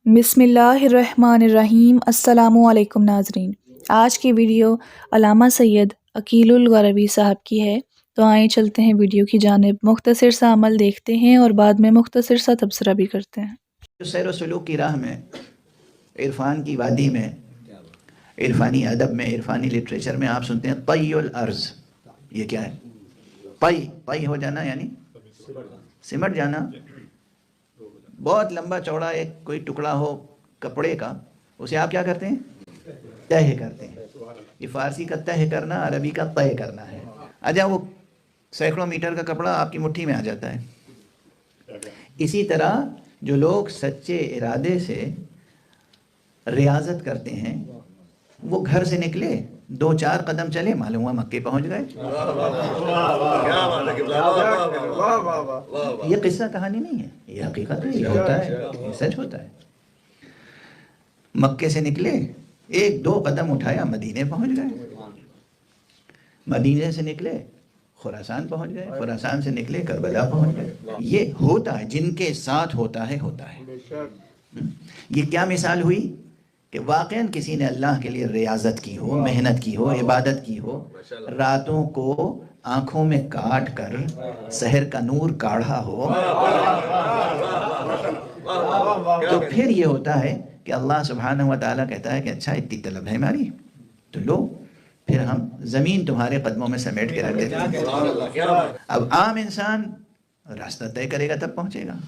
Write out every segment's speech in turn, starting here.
بسم اللہ الرحمن الرحیم۔ السلام علیکم ناظرین، آج کی ویڈیو علامہ سید عقیل الغربی صاحب کی ہے، تو آئیں چلتے ہیں ویڈیو کی جانب۔ مختصر سا عمل دیکھتے ہیں اور بعد میں مختصر سا تبصرہ بھی کرتے ہیں۔ سیر و سلوک کی راہ میں، عرفان کی وادی میں، عرفانی ادب میں، عرفانی لٹریچر میں آپ سنتے ہیں طی الارض۔ یہ کیا ہے؟ طی ہو جانا یعنی سمٹ جانا۔ بہت لمبا چوڑا ایک کوئی ٹکڑا ہو کپڑے کا، اسے آپ کیا کرتے ہیں؟ تہہ کرتے ہیں۔ یہ فارسی کا تہہ کرنا، عربی کا طے کرنا ہے۔ اجا وہ سینکڑوں میٹر کا کپڑا آپ کی مٹھی میں آ جاتا ہے۔ اسی طرح جو لوگ سچے ارادے سے ریاضت کرتے ہیں، وہ گھر سے نکلے، 2-4 قدم چلے، معلوم ہوا مکے پہنچ گئے۔ یہ قصہ کہانی نہیں ہے، یہ حقیقت ہے، یہ ہوتا ہے، یہ سچ ہوتا ہے۔ مکے سے نکلے، 1-2 قدم اٹھایا، مدینے پہنچ گئے۔ مدینے سے نکلے، خراسان پہنچ گئے، خراسان سے نکلے، کربلا پہنچ گئے۔ یہ ہوتا ہے، جن کے ساتھ ہوتا ہے ہوتا ہے۔ یہ کیا مثال ہوئی کہ واقعاً کسی نے اللہ کے لیے ریاضت کی ہو، محنت کی ہو، عبادت کی ہو، راتوں کو آنکھوں میں کاٹ کر سحر کا نور کاڑھا ہو، تو پھر یہ ہوتا ہے کہ اللہ سبحانہ و تعالیٰ کہتا ہے کہ اچھا اتنی طلب ہے ہماری تو لو، پھر ہم زمین تمہارے قدموں میں سمیٹ کے رکھ دیتے ہیں۔ اب عام انسان راستہ طے کرے گا تب پہنچے گا۔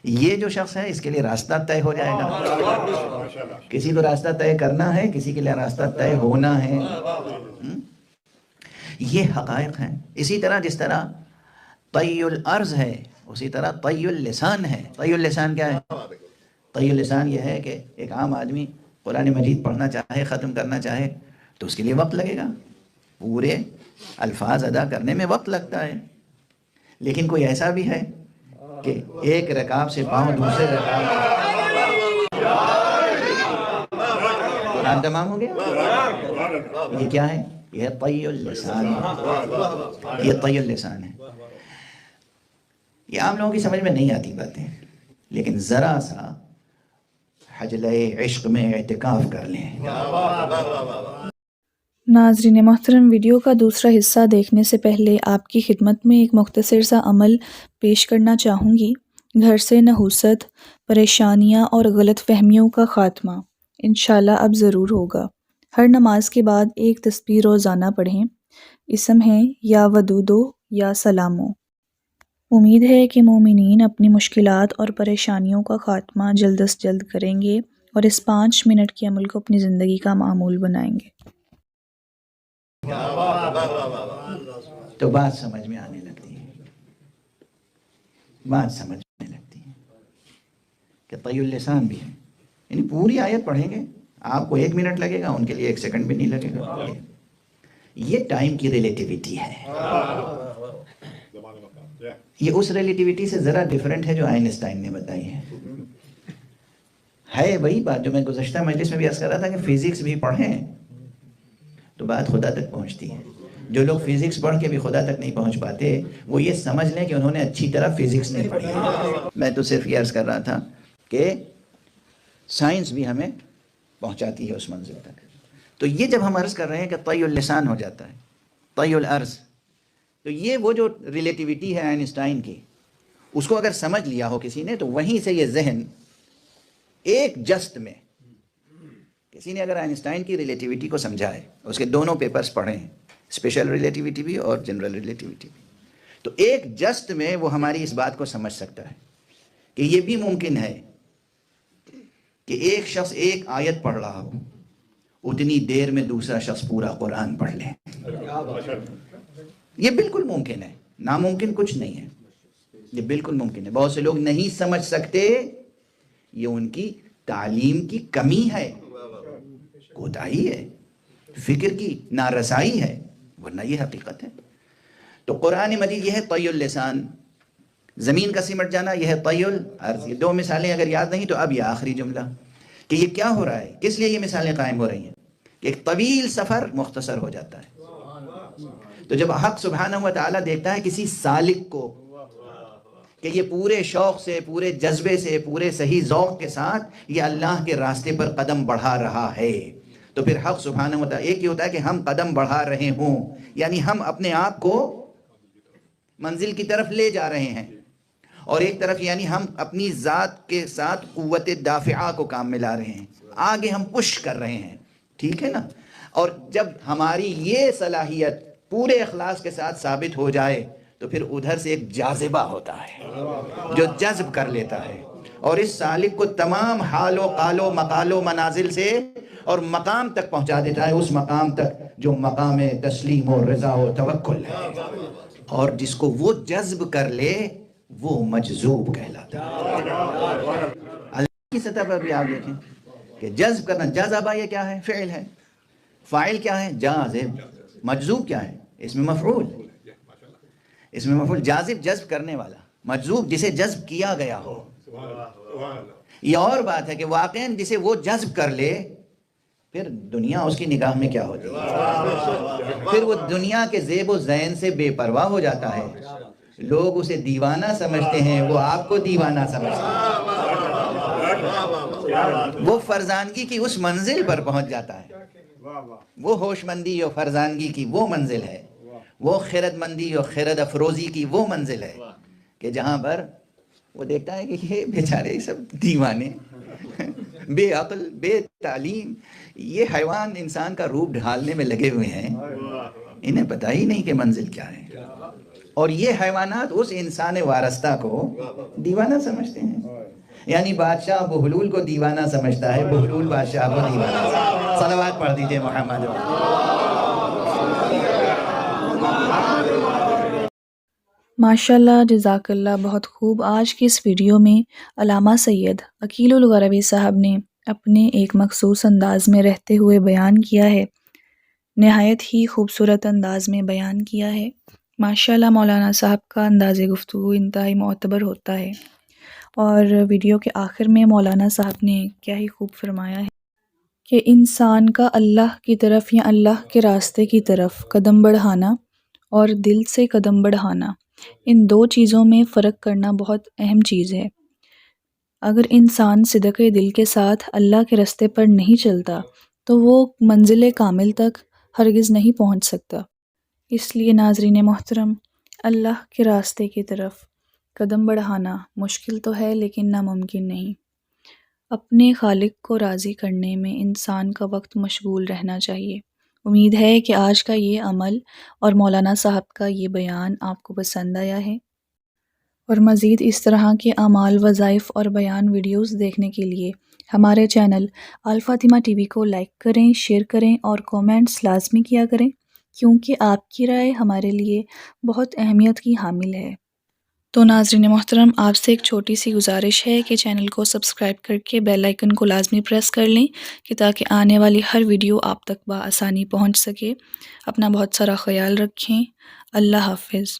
یہ جو شخص ہے، اس کے لیے راستہ طے ہو جائے گا۔ کسی کو راستہ طے کرنا ہے، کسی کے لیے راستہ طے ہونا ہے۔ یہ حقائق ہیں۔ اسی طرح جس طرح طی الارض ہے، اسی طرح طی اللسان ہے۔ طی اللسان کیا ہے؟ طی اللسان یہ ہے کہ ایک عام آدمی قرآن مجید پڑھنا چاہے، ختم کرنا چاہے تو اس کے لیے وقت لگے گا، پورے الفاظ ادا کرنے میں وقت لگتا ہے۔ لیکن کوئی ایسا بھی ہے کہ ایک رکعت سے پاؤں دوسرے رکعت قرآن تمام ہو گیا۔ یہ کیا ہے؟ یہ طی اللسان ہے، یہ طی اللسان ہے۔ یہ عام لوگوں کی سمجھ میں نہیں آتی باتیں، لیکن ذرا سا حجلہ عشق میں اعتکاف کر لیں۔ ناظرین محترم، ویڈیو کا دوسرا حصہ دیکھنے سے پہلے آپ کی خدمت میں ایک مختصر سا عمل پیش کرنا چاہوں گی۔ گھر سے نحوست، پریشانیاں اور غلط فہمیوں کا خاتمہ انشاءاللہ اب ضرور ہوگا۔ ہر نماز کے بعد ایک تسبیح روزانہ پڑھیں۔ اسم ہے یا ودودو یا سلامو۔ امید ہے کہ مومنین اپنی مشکلات اور پریشانیوں کا خاتمہ جلد از جلد کریں گے اور اس 5 منٹ کے عمل کو اپنی زندگی کا معمول بنائیں گے۔ تو بات سمجھ میں آنے لگتی ہے، بات سمجھ میں لگتی ہے کہ طی اللسان بھی ہے۔ یعنی پوری آیت پڑھیں گے، آپ کو 1 منٹ لگے گا، ان کے لیے 1 سیکنڈ بھی نہیں لگے گا۔ یہ ٹائم کی ریلیٹیوٹی ہے۔ یہ اس ریلیٹیوٹی سے ذرا ڈیفرنٹ ہے جو آئنسٹائن نے بتائی ہے وہی بات جو میں گزشتہ مجلس میں بھی عرض کر رہا تھا کہ فزکس بھی پڑھیں تو بات خدا تک پہنچتی ہے۔ جو لوگ فزکس پڑھ کے بھی خدا تک نہیں پہنچ پاتے، وہ یہ سمجھ لیں کہ انہوں نے اچھی طرح فزکس نہیں پڑھی ہے۔ میں تو صرف یہ عرض کر رہا تھا کہ سائنس بھی ہمیں پہنچاتی ہے اس منزل تک۔ تو یہ جب ہم عرض کر رہے ہیں کہ طی اللسان ہو جاتا ہے، طی الارض، تو یہ وہ جو ریلیٹیوٹی ہے آئنسٹائن کی، اس کو اگر سمجھ لیا ہو کسی نے، تو وہیں سے یہ ذہن ایک جست میں، کسی نے اگر آئنسٹائن کی ریلیٹیوٹی کو سمجھا ہے، اس کے دونوں پیپرز پڑھے ہیں، اسپیشل ریلیٹیوٹی بھی اور جنرل ریلیٹیوٹی بھی، تو ایک جست میں وہ ہماری اس بات کو سمجھ سکتا ہے کہ یہ بھی ممکن ہے کہ ایک شخص ایک آیت پڑھ رہا ہو، اتنی دیر میں دوسرا شخص پورا قرآن پڑھ لے۔ یہ بالکل ممکن ہے، ناممکن کچھ نہیں ہے، یہ بالکل ممکن ہے۔ بہت سے لوگ نہیں سمجھ سکتے، یہ ان کی تعلیم کی کمی ہے، کوتاہی ہے، فکر کی نارسائی ہے، ورنہ یہ حقیقت ہے۔ تو قرآن مجید یہ ہے طی اللسان، زمین کا سمٹ جانا، یہ ہے طی الارض۔ یہ 2 مثالیں اگر یاد نہیں تو اب یہ آخری جملہ کہ یہ کیا ہو رہا ہے، کس لیے یہ مثالیں قائم ہو رہی ہیں کہ ایک طویل سفر مختصر ہو جاتا ہے۔ تو جب حق سبحانہ و تعالیٰ دیکھتا ہے کسی سالک کو، کہ یہ پورے شوق سے، پورے جذبے سے، پورے صحیح ذوق کے ساتھ یہ اللہ کے راستے پر قدم بڑھا رہا ہے، تو پھر حق سبحانہ و تعالیٰ، ایک یہ ہوتا ہے کہ ہم قدم بڑھا رہے ہوں، یعنی ہم اپنے آپ کو منزل کی طرف لے جا رہے ہیں، اور ایک طرف یعنی ہم اپنی ذات کے ساتھ قوت دافعہ کو کام میں لا رہے ہیں، آگے ہم پش کر رہے ہیں، ٹھیک ہے نا؟ اور جب ہماری یہ صلاحیت پورے اخلاص کے ساتھ ثابت ہو جائے تو پھر ادھر سے ایک جاذبہ ہوتا ہے جو جذب کر لیتا ہے، اور اس سالک کو تمام حال و قال و مقال و منازل سے اور مقام تک پہنچا دیتا ہے، اس مقام تک جو مقام تسلیم و رضا و توکل ہے، اور جس کو وہ جذب کر لے وہ مجذوب کہلاتا ہے۔ اللہ کی سطح پر بھی آپ دیکھیں کہ جذب کرنا، جذبہ یہ کیا ہے؟ فعل ہے، فاعل کیا ہے؟ جاذب، مجذوب کیا ہے؟ اس میں مفعول، اس میں مفعول، جاذب جذب کرنے والا، مجذوب جسے جذب کیا گیا ہو۔ یہ اور بات ہے کہ واقعاً جسے وہ جذب کر لے پھر دنیا اس کی نگاہ میں کیا ہوتی ہے؟ پھر وہ دنیا کے زیب و زین سے بے پرواہ ہو جاتا ہے، لوگ اسے دیوانہ سمجھتے ہیں، وہ آپ کو دیوانہ سمجھتے ہیں، وہ فرزانگی کی اس منزل پر پہنچ جاتا ہے، وہ ہوش مندی اور فرزانگی کی وہ منزل ہے، وہ خرد مندی اور خرد افروزی کی وہ منزل ہے کہ جہاں پر وہ دیکھتا ہے کہ یہ بیچارے سب دیوانے، بے عقل، بے تعلیم، یہ حیوان انسان کا روپ ڈھالنے میں لگے ہوئے ہیں، انہیں پتہ ہی نہیں کہ منزل کیا ہے، اور یہ حیوانات اس انسان وارستہ کو دیوانہ سمجھتے ہیں، یعنی بادشاہ بہلول کو دیوانہ سمجھتا ہے، بہلول بادشاہ کو دیوانہ سمجھتا ہے۔ صلوات پڑھ دیجئے محمد۔ ماشاءاللہ، جزاک اللہ، بہت خوب۔ آج کی اس ویڈیو میں علامہ سید عقیل الغربی صاحب نے اپنے ایک مخصوص انداز میں رہتے ہوئے بیان کیا ہے، نہایت ہی خوبصورت انداز میں بیان کیا ہے۔ ماشاءاللہ مولانا صاحب کا انداز گفتگو انتہائی معتبر ہوتا ہے، اور ویڈیو کے آخر میں مولانا صاحب نے کیا ہی خوب فرمایا ہے کہ انسان کا اللہ کی طرف یا اللہ کے راستے کی طرف قدم بڑھانا اور دل سے قدم بڑھانا، ان دو چیزوں میں فرق کرنا بہت اہم چیز ہے۔ اگر انسان صدق دل کے ساتھ اللہ کے راستے پر نہیں چلتا تو وہ منزل کامل تک ہرگز نہیں پہنچ سکتا۔ اس لیے ناظرین محترم، اللہ کے راستے کی طرف قدم بڑھانا مشکل تو ہے لیکن ناممکن نہیں۔ اپنے خالق کو راضی کرنے میں انسان کا وقت مشغول رہنا چاہیے۔ امید ہے کہ آج کا یہ عمل اور مولانا صاحب کا یہ بیان آپ کو پسند آیا ہے، اور مزید اس طرح کے اعمال، وظائف اور بیان ویڈیوز دیکھنے کے لیے ہمارے چینل الفاطمہ ٹی وی کو لائک کریں، شیئر کریں اور کومنٹس لازمی کیا کریں، کیونکہ آپ کی رائے ہمارے لیے بہت اہمیت کی حامل ہے۔ تو ناظرین محترم، آپ سے ایک چھوٹی سی گزارش ہے کہ چینل کو سبسکرائب کر کے بیل آئیکن کو لازمی پریس کر لیں کہ تاکہ آنے والی ہر ویڈیو آپ تک بآسانی پہنچ سکے۔ اپنا بہت سارا خیال رکھیں۔ اللہ حافظ۔